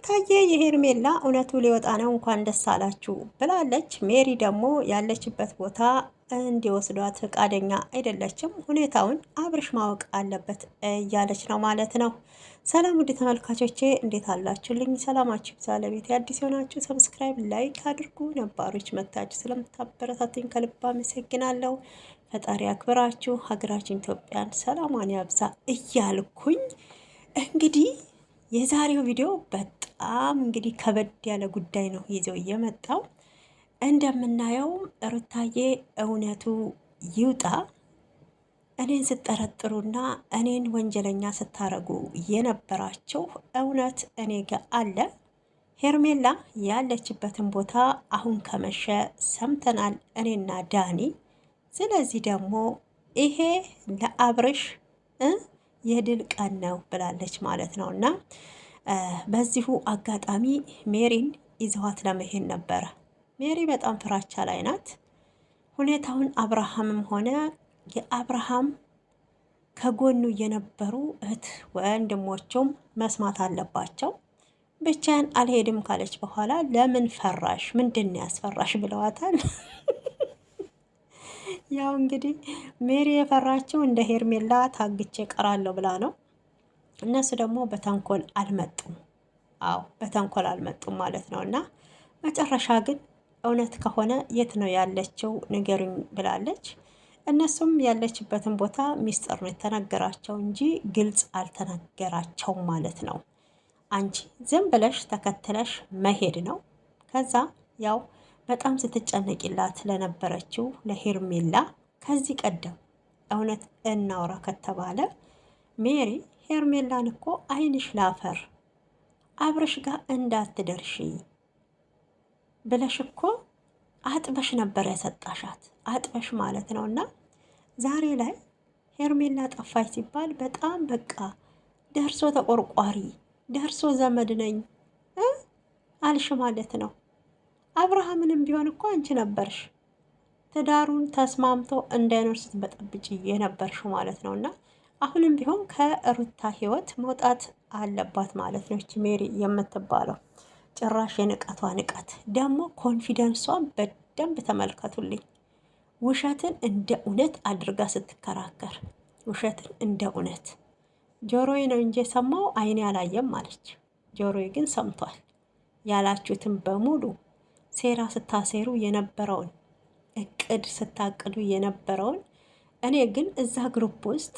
ሩታዬ የሄርሜላ እውነቱ ሊወጣ ነው እንኳን ደስ አላችሁ ብላለች። ሜሪ ደግሞ ያለችበት ቦታ እንዲወስዷት ፈቃደኛ አይደለችም። ሁኔታውን አብርሽ ማወቅ አለበት እያለች ነው ማለት ነው። ሰላም ውድ ተመልካቾቼ እንዴት አላችሁልኝ? ሰላማችሁ ይብዛ። ለቤት አዲስ የሆናችሁ ሰብስክራይብ፣ ላይክ አድርጉ። ነባሮች መታችሁ ስለምታበረታቱኝ ከልብ አመሰግናለሁ። ፈጣሪ አክብራችሁ ሀገራችን ኢትዮጵያን ሰላሟን ያብዛ እያልኩኝ እንግዲህ የዛሬው ቪዲዮ በጣም እንግዲህ ከበድ ያለ ጉዳይ ነው ይዘው እየመጣው። እንደምናየውም ሩታዬ እውነቱ ይውጣ፣ እኔን ስጠረጥሩና እኔን ወንጀለኛ ስታረጉ የነበራችሁ እውነት እኔ ጋ አለ። ሄርሜላ ያለችበትን ቦታ አሁን ከመሸ ሰምተናል እኔና ዳኒ። ስለዚህ ደግሞ ይሄ ለአብርሽ የድል ቀን ነው ብላለች ማለት ነው። እና በዚሁ አጋጣሚ ሜሪን ይዘዋት ለመሄድ ነበረ። ሜሪ በጣም ፍራቻ ላይ ናት። ሁኔታውን አብርሃምም ሆነ የአብርሃም ከጎኑ የነበሩ እህት ወንድሞቹም መስማት አለባቸው። ብቻዬን አልሄድም ካለች በኋላ ለምን ፈራሽ? ምንድን ያስፈራሽ ብለዋታል። ያው እንግዲህ ሜሪ የፈራችው እንደ ሄርሜላ ታግቼ ቀራለሁ ብላ ነው። እነሱ ደግሞ በተንኮል አልመጡም። አዎ በተንኮል አልመጡም ማለት ነው። እና መጨረሻ ግን እውነት ከሆነ የት ነው ያለችው ንገሩኝ ብላለች። እነሱም ያለችበትን ቦታ ሚስጥር ነው የተነገራቸው እንጂ ግልጽ አልተነገራቸውም ማለት ነው። አንቺ ዝም ብለሽ ተከትለሽ መሄድ ነው። ከዛ ያው በጣም ስትጨነቂላት ለነበረችው ለሄርሜላ ከዚህ ቀደም እውነት እናውራ ከተባለ ሜሪ ሄርሜላን እኮ ዓይንሽ ላፈር አብርሽ ጋር እንዳትደርሺ ብለሽ እኮ አጥበሽ ነበር ያሰጣሻት፣ አጥበሽ ማለት ነው። እና ዛሬ ላይ ሄርሜላ ጠፋች ሲባል በጣም በቃ ደርሶ ተቆርቋሪ ደርሶ ዘመድ ነኝ አልሽ ማለት ነው። አብርሃምንም ቢሆን እኮ አንቺ ነበርሽ ትዳሩን ተስማምቶ እንዳይኖር ስትበጠብጭ የነበርሽው ማለት ነው። እና አሁንም ቢሆን ከሩታ ህይወት መውጣት አለባት ማለት ነው። ሜሪ የምትባለው ጭራሽ የንቀቷ ንቀት ደግሞ ኮንፊደንሷን በደንብ ተመልከቱልኝ። ውሸትን እንደ እውነት አድርጋ ስትከራከር፣ ውሸትን እንደ እውነት ጆሮዬ ነው እንጂ የሰማው ዓይኔ አላየም አለች። ጆሮዬ ግን ሰምቷል። ያላችሁትን በሙሉ ሴራ ስታሴሩ የነበረውን እቅድ ስታቅዱ የነበረውን እኔ ግን እዛ ግሩፕ ውስጥ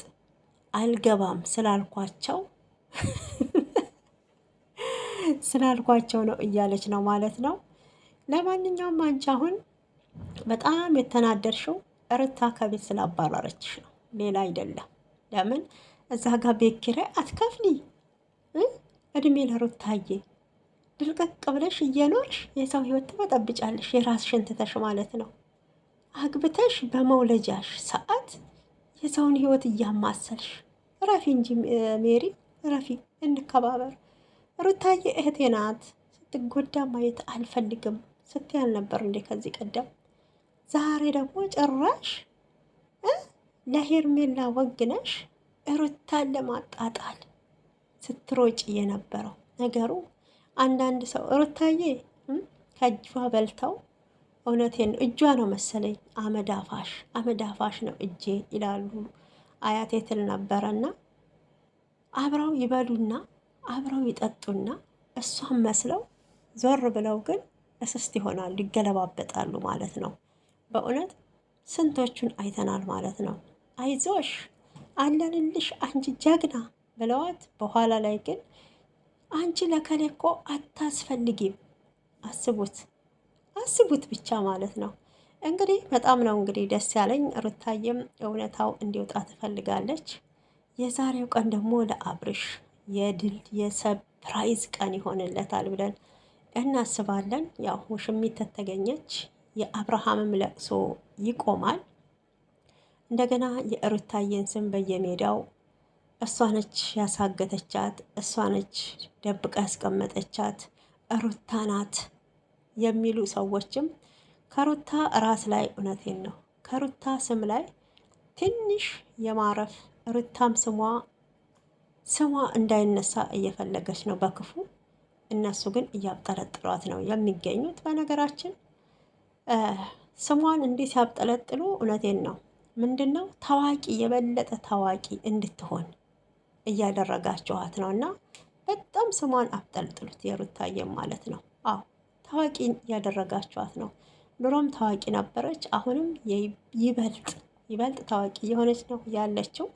አልገባም ስላልኳቸው ነው እያለች ነው ማለት ነው። ለማንኛውም አንቺ አሁን በጣም የተናደርሽው ሩታ ከቤት ስላባረረችሽ ነው፣ ሌላ አይደለም። ለምን እዛ ጋር ቤት ኪራይ አትከፍሊ? እድሜ ለሩታዬ ድርቀቅ ብለሽ እየኖርሽ የሰው ህይወት ትበጠብጫለሽ፣ የራስሽን ትተሽ ማለት ነው። አግብተሽ በመውለጃሽ ሰዓት የሰውን ህይወት እያማሰልሽ ረፊ እንጂ ሜሪ ረፊ፣ እንከባበር። ሩታዬ እህቴ ናት፣ ስትጎዳ ማየት አልፈልግም ስትያል ነበር እንዴ ከዚህ ቀደም? ዛሬ ደግሞ ጭራሽ ለሄርሜላ ወግነሽ ሩታን ለማጣጣል ስትሮጭ የነበረው ነገሩ። አንዳንድ ሰው ሩታዬ ከእጇ በልተው እውነቴን ነው እጇ ነው መሰለኝ አመዳፋሽ ነው እጄ ይላሉ አያቴ ትል ነበረና አብረው ይበሉና አብረው ይጠጡና እሷን መስለው ዞር ብለው ግን እስስት ይሆናሉ፣ ይገለባበጣሉ ማለት ነው። በእውነት ስንቶቹን አይተናል ማለት ነው። አይዞሽ አለንልሽ አንቺ ጀግና ብለዋት በኋላ ላይ ግን አንቺ ለከሌ እኮ አታስፈልጊም። አስቡት ብቻ ማለት ነው። እንግዲህ በጣም ነው እንግዲህ ደስ ያለኝ። ሩታዬም እውነታው እንዲወጣ ትፈልጋለች። የዛሬው ቀን ደግሞ ለአብርሽ የድል የሰርፕራይዝ ቀን ይሆንለታል ብለን እናስባለን። ያው ውሽሚት ተገኘች፣ የአብርሃምም ለቅሶ ይቆማል። እንደገና የሩታዬን ስም በየሜዳው እሷ ነች ያሳገተቻት፣ እሷ ነች ደብቃ ያስቀመጠቻት፣ ሩታ ናት የሚሉ ሰዎችም ከሩታ ራስ ላይ እውነቴን ነው ከሩታ ስም ላይ ትንሽ የማረፍ ሩታም ስሟ እንዳይነሳ እየፈለገች ነው በክፉ። እነሱ ግን እያብጠለጥሏት ነው የሚገኙት። በነገራችን ስሟን እንዲህ ሲያብጠለጥሉ እውነቴን ነው ምንድን ነው ታዋቂ የበለጠ ታዋቂ እንድትሆን እያደረጋችኋት ነው። እና በጣም ስሟን አብጠልጥሉት የሩታዬም ማለት ነው። አዎ ታዋቂ እያደረጋችኋት ነው። ድሮም ታዋቂ ነበረች፣ አሁንም ይበልጥ ታዋቂ የሆነች ነው ያለችው።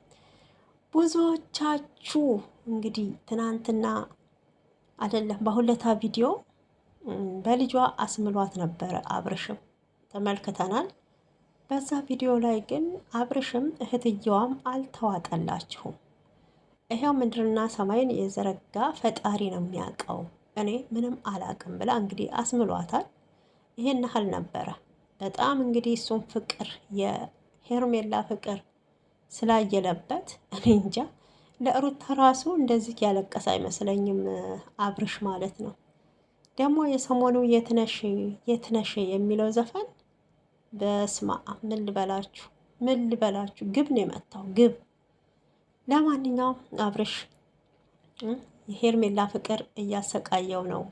ብዙዎቻችሁ እንግዲህ ትናንትና አይደለም በሁለታ ቪዲዮ በልጇ አስምሏት ነበረ። አብርሽም ተመልክተናል። በዛ ቪዲዮ ላይ ግን አብርሽም እህትየዋም አልተዋጠላችሁም። ይሄው ምድርና ሰማይን የዘረጋ ፈጣሪ ነው የሚያውቀው፣ እኔ ምንም አላቅም ብላ እንግዲህ አስምሏታል። ይሄን ያህል ነበረ። በጣም እንግዲህ እሱም ፍቅር የሄርሜላ ፍቅር ስላየለበት እኔ እንጃ ለሩታ ራሱ እንደዚህ ያለቀሰ አይመስለኝም አብርሽ ማለት ነው። ደግሞ የሰሞኑ የትነሽ የሚለው ዘፈን በስማ ምን ልበላችሁ ግብ ነው የመታው ግብ። ለማንኛውም አብርሽ የሄርሜላ ፍቅር እያሰቃየው ነው።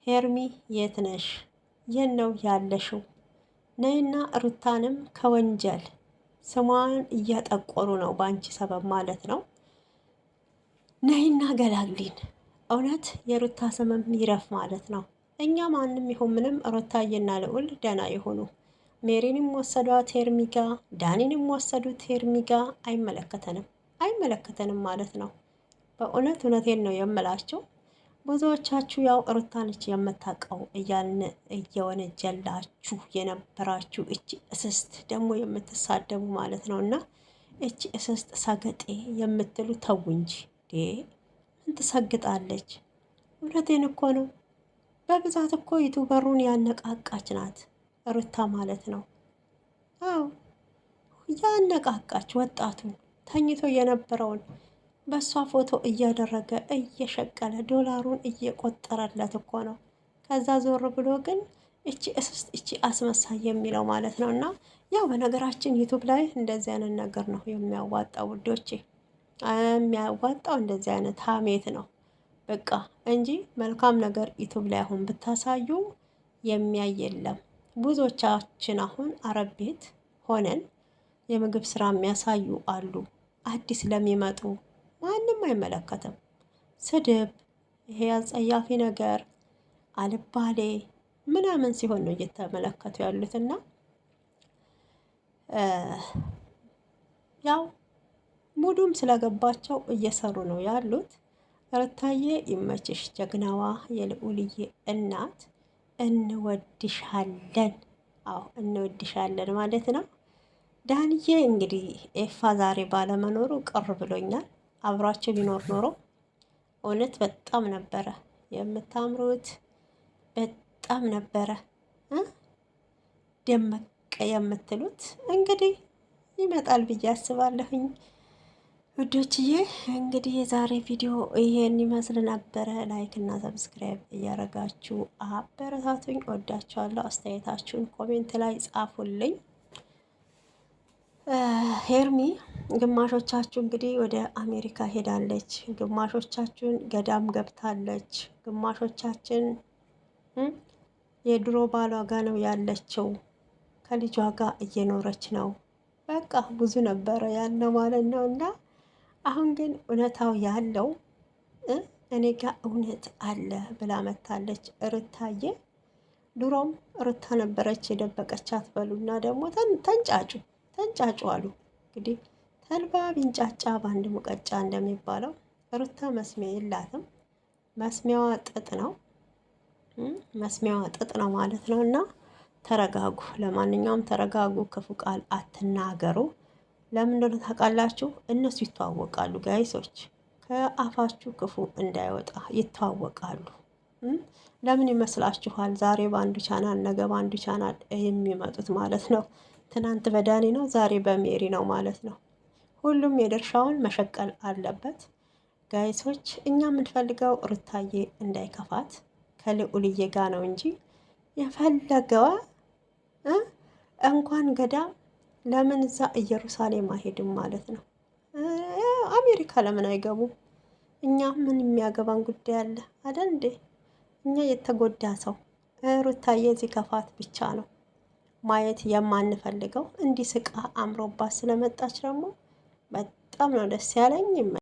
ሄርሚ የትነሽ የት ነው ያለሽው? ነይና ሩታንም ከወንጀል ስሟን እያጠቆሩ ነው በአንቺ ሰበብ ማለት ነው። ነይና ገላግሊን። እውነት የሩታ ስምም ይረፍ ማለት ነው። እኛ ማንም ይሁን ምንም ሩታዬና ልዑል ደህና ይሆኑ። ሜሪንም ወሰዷት ሄርሚጋ፣ ዳኒንም ወሰዱት ሄርሚጋ። አይመለከተንም ማለት ነው። በእውነት እውነቴን ነው የምላቸው። ብዙዎቻችሁ ያው ሩታ ነች የምታውቀው እያልን እየወነጀላችሁ የነበራችሁ እቺ እስስት ደግሞ የምትሳደቡ ማለት ነው። እና እቺ እስስት ሰገጤ የምትሉ ተው እንጂ ምን ትሰግጣለች? እውነቴን እኮ ነው። በብዛት እኮ ዩቱበሩን ያነቃቃች ናት ሩታ ማለት ነው። አዎ ያነቃቃች ወጣቱን ተኝቶ የነበረውን በእሷ ፎቶ እያደረገ እየሸቀለ ዶላሩን እየቆጠረለት እኮ ነው። ከዛ ዞር ብሎ ግን እቺ እስስት እቺ አስመሳይ የሚለው ማለት ነው። እና ያው በነገራችን ዩቱብ ላይ እንደዚህ አይነት ነገር ነው የሚያዋጣው ውዶቼ፣ የሚያዋጣው እንደዚህ አይነት ሀሜት ነው በቃ እንጂ መልካም ነገር ዩቱብ ላይ አሁን ብታሳዩ የሚያይ የለም። ብዙዎቻችን አሁን አረብ ቤት ሆነን የምግብ ስራ የሚያሳዩ አሉ። አዲስ ለሚመጡ ማንም አይመለከትም። ስድብ፣ ይሄ አጸያፊ ነገር አልባሌ ምናምን ሲሆን ነው እየተመለከቱ ያሉትና ያው ሙዱም ስለገባቸው እየሰሩ ነው ያሉት። ሩታዬ ይመችሽ፣ ጀግናዋ የልዑልዬ እናት እንወድሻለን። አዎ እንወድሻለን ማለት ነው። ዳንዬ እንግዲህ ኤፋ ዛሬ ባለመኖሩ ቅር ብሎኛል። አብሯቸው ቢኖር ኖሮ እውነት በጣም ነበረ የምታምሩት፣ በጣም ነበረ ደመቅ የምትሉት። እንግዲህ ይመጣል ብዬ አስባለሁኝ ውዶችዬ። እንግዲህ የዛሬ ቪዲዮ ይሄን ይመስል ነበረ። ላይክ እና ሰብስክራይብ እያረጋችሁ አበረታቱኝ። ወዳችኋለሁ። አስተያየታችሁን ኮሜንት ላይ ጻፉልኝ። ሄርሚ ግማሾቻችሁ እንግዲህ ወደ አሜሪካ ሄዳለች፣ ግማሾቻችሁን ገዳም ገብታለች፣ ግማሾቻችን የድሮ ባሏ ጋ ነው ያለችው፣ ከልጇ ጋር እየኖረች ነው። በቃ ብዙ ነበረ ያለው ማለት ነው። እና አሁን ግን እውነታው ያለው እኔ ጋር እውነት አለ ብላ መታለች ሩታዬ። ድሮም ሩታ ነበረች የደበቀቻት በሉና ደግሞ ተንጫጩ አሉ። እንግዲህ ተልባ ቢንጫጫ በአንድ ሙቀጫ እንደሚባለው ሩታ መስሚያ የላትም። መስሚያዋ ጥጥ ነው ማለት ነው። እና ተረጋጉ። ለማንኛውም ተረጋጉ። ክፉ ቃል አትናገሩ። ለምን እንደሆነ ታውቃላችሁ? እነሱ ይተዋወቃሉ ጋይሶች። ከአፋችሁ ክፉ እንዳይወጣ ይተዋወቃሉ። ለምን ይመስላችኋል? ዛሬ በአንዱ ቻናል ነገ በአንዱ ቻናል የሚመጡት ማለት ነው። ትናንት በዳኒ ነው፣ ዛሬ በሜሪ ነው ማለት ነው። ሁሉም የድርሻውን መሸቀል አለበት ጋይሶች። እኛ የምንፈልገው ሩታዬ እንዳይከፋት ከልዑልዬ ጋ ነው እንጂ የፈለገዋ እንኳን ገዳም ለምን እዛ ኢየሩሳሌም አይሄድም ማለት ነው። አሜሪካ ለምን አይገቡም? እኛ ምን የሚያገባን ጉዳይ አለ አይደል እንዴ? እኛ የተጎዳ ሰው ሩታዬ ከፋት ብቻ ነው ማየት የማንፈልገው። እንዲህ ስቃ አምሮባት ስለመጣች ደግሞ በጣም ነው ደስ ያለኝ።